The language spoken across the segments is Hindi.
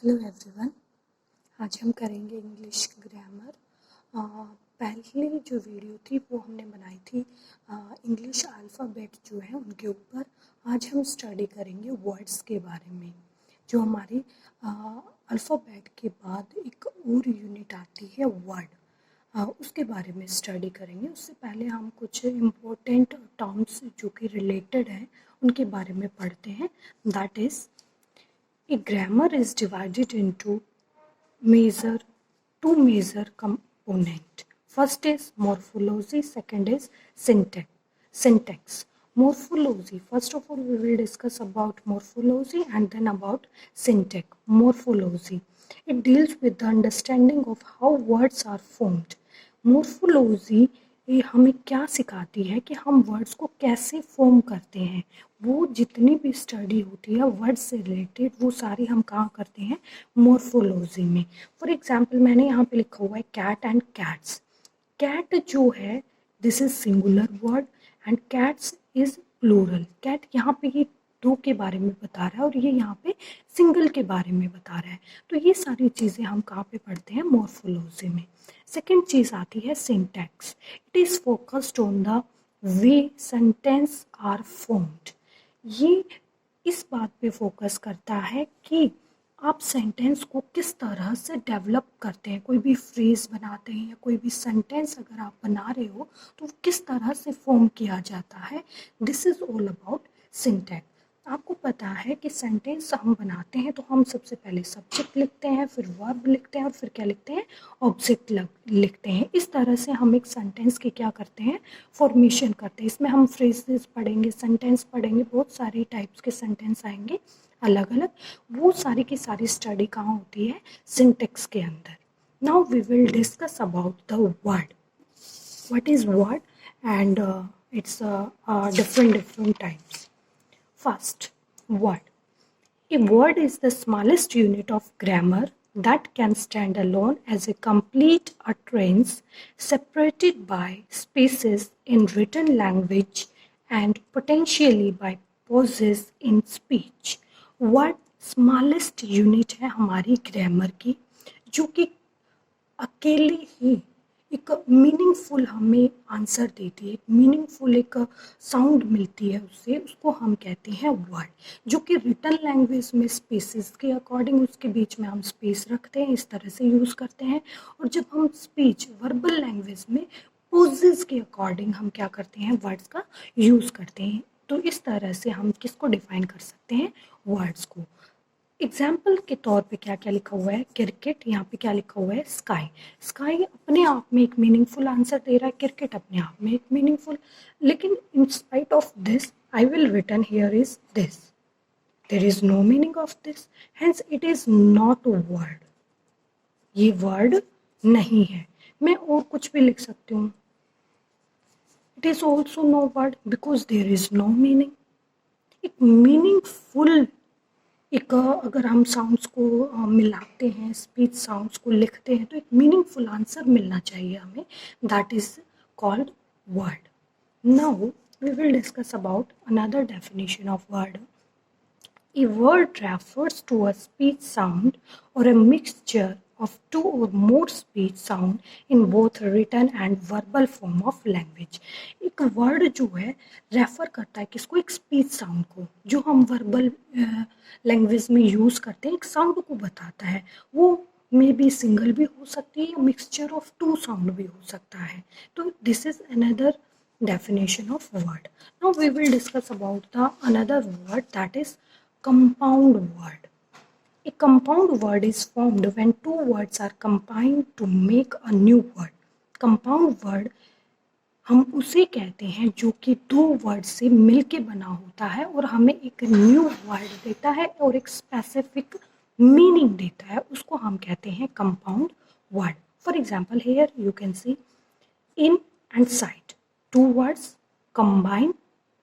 Hello everyone. आज हम करेंगे इंग्लिश ग्रामर। पहले जो वीडियो थी वो हमने बनाई थी इंग्लिश अल्फ़ाबेट जो है उनके ऊपर। आज हम स्टडी करेंगे वर्ड्स के बारे में। जो हमारी अल्फ़ाबेट के बाद एक और यूनिट आती है वर्ड, उसके बारे में स्टडी करेंगे। उससे पहले हम कुछ इम्पोर्टेंट टर्म्स जो कि रिलेटेड हैं उनके बारे में पढ़ते हैं। That is a grammar is divided into two major component. First is morphology, second is syntax. Morphology, first of all we will discuss about morphology and then about syntax. Morphology, it deals with the understanding of how words are formed. Morphology ये हमें क्या सिखाती है कि हम वर्ड्स को कैसे फॉर्म करते हैं। वो जितनी भी स्टडी होती है वर्ड से रिलेटेड वो सारी हम कहाँ करते हैं, मोर्फोलॉजी में। फॉर एग्जांपल मैंने यहाँ पे लिखा हुआ है कैट एंड कैट्स। कैट जो है this is singular word and cats is plural. Cat यहाँ पे ये दो के बारे में बता रहा है और ये यहाँ पे सिंगल के बारे में बता रहा है। तो ये सारी चीज़ें हम कहाँ पे पढ़ते हैं, मोर्फोलॉजी में। सेकेंड चीज़ आती है syntax. It is focused on the way sentence are formed. ये इस बात पे फोकस करता है कि आप सेंटेंस को किस तरह से डेवलप करते हैं। कोई भी फ्रेज बनाते हैं या कोई भी सेंटेंस अगर आप बना रहे हो तो वो किस तरह से फॉर्म किया जाता है। This is all about syntax. आपको पता है कि सेंटेंस हम बनाते हैं तो हम सबसे पहले सब्जेक्ट लिखते हैं, फिर वर्ब लिखते हैं और फिर क्या लिखते हैं, ऑब्जेक्ट लिखते हैं। इस तरह से हम एक सेंटेंस की क्या करते हैं, फॉर्मेशन करते हैं। इसमें हम फ्रेजेस पढ़ेंगे, सेंटेंस पढ़ेंगे, बहुत सारे टाइप्स के सेंटेंस आएंगे अलग अलग। वो सारी की सारी स्टडी कहाँ होती है, सिंटैक्स के अंदर। Now we will discuss about the word. What is word? And it's different types. First, word. A word is the smallest unit of grammar that can stand alone as a complete utterance separated by spaces in written language and potentially by pauses in speech. Word smallest unit है हमारी ग्रामर की, जो कि अकेले ही एक मीनिंगफुल हमें आंसर देती है, एक मीनिंगफुल एक साउंड मिलती है उससे, उसको हम कहते हैं वर्ड। जो कि रिटन लैंग्वेज में स्पेसेस के अकॉर्डिंग उसके बीच में हम स्पेस रखते हैं, इस तरह से यूज़ करते हैं। और जब हम स्पीच वर्बल लैंग्वेज में पोजेस के अकॉर्डिंग हम क्या करते हैं, वर्ड्स का यूज़ करते हैं। तो इस तरह से हम किसको डिफाइन कर सकते हैं, वर्ड्स को। एग्जाम्पल के तौर पे क्या क्या लिखा हुआ है, क्रिकेट, यहाँ पे क्या लिखा हुआ है, स्काई। स्काई अपने आप में एक मीनिंगफुल आंसर दे रहा है, क्रिकेट अपने आप में एक मीनिंगफुल। लेकिन in spite of this I will written here is this, there is no meaning of this, hence it is not a word. ये वर्ड नहीं है। मैं और कुछ भी लिख सकती हूँ, it is also no word because there is no meaning. एक मीनिंगफुल एक अगर हम साउंड्स को मिलाते हैं, स्पीच साउंड्स को लिखते हैं, तो एक मीनिंगफुल आंसर मिलना चाहिए हमें। That is called word. Now we will discuss about another definition of word. A word refers to a speech sound or a mixture of two or more speech sound in both written and verbal form of language. एक वर्ड जो है रेफर करता है किसको, एक स्पीच साउंड को, जो हम वर्बल लैंग्वेज में यूज़ करते हैं, एक साउंड को बताता है। वो मे बी सिंगल भी हो सकती है या मिक्सचर ऑफ टू साउंड भी हो सकता है। तो this is another definition of word. Now we will discuss about the another word, that is compound word. A compound word is formed when two words are combined to make a new word. Compound word हम उसे कहते हैं जो कि दो वर्ड से मिलके बना होता है और हमें एक न्यू वर्ड देता है और एक स्पेसिफिक मीनिंग देता है, उसको हम कहते हैं compound word. For example hair you can see in and side. Two words combine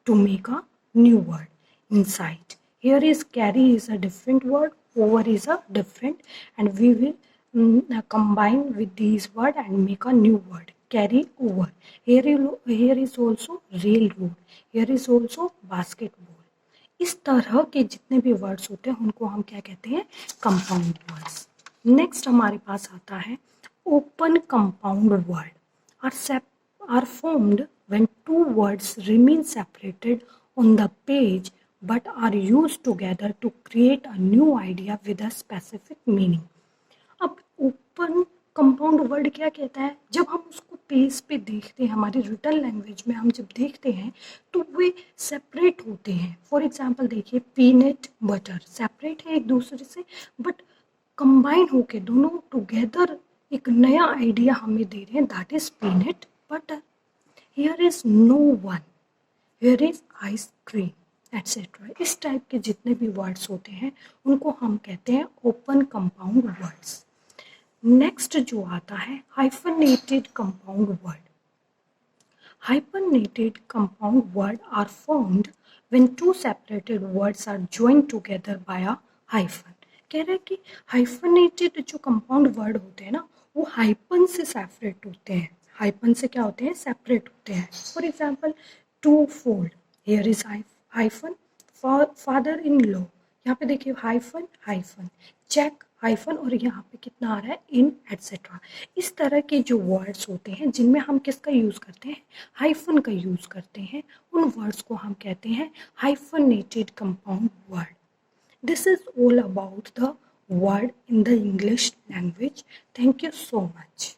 to make a new word, inside. Here is carry is a different word, over is a different, and we will combine with these word and make a new word, carry over. Here is also railroad. Here is also basketball. इस तरह के जितने भी वर्ड्स होते हैं उनको हम क्या कहते हैं, कंपाउंड वर्ड्स। नेक्स्ट हमारे पास आता है open compound word are formed when two words remain separated on the page but are used together to create a new idea with a specific meaning। अब ओपन कंपाउंड वर्ड क्या कहता है, जब हम उसको पेज पे देखते हैं, हमारी रिटन लैंग्वेज में हम जब देखते हैं तो वे सेपरेट होते हैं। फॉर एग्जांपल देखिए, पीनट बटर सेपरेट है एक दूसरे से, बट कंबाइन होके दोनों टुगेदर एक नया आइडिया हमें दे रहे हैं, that is peanut butter. Here is no one, here is ice cream etcetera. इस टाइप के जितने भी वर्ड्स होते हैं उनको हम कहते हैं ओपन कंपाउंड वर्ड्स। नेक्स्ट जो आता है hyphenated compound word. Hyphenated compound words are formed when two separated words are joined together by a hyphen। कह रहे हैं कि हाइफनेटेड जो कंपाउंड वर्ड होते हैं ना, वो हाइपन से सेपरेट होते हैं। हाइपन से क्या होते हैं, सेपरेट होते हैं। For example two fold, here is hyphen, father in law, यहाँ पे देखिए हाइफन हाइफन, चेक हाइफन, और यहाँ पे कितना आ रहा है, इन एटसेट्रा। इस तरह के जो वर्ड्स होते हैं जिनमें हम किसका यूज़ करते हैं, हाइफन का यूज़ करते हैं, उन वर्ड्स को हम कहते हैं hyphenated compound word. This is all about the word in the English language. Thank you so much.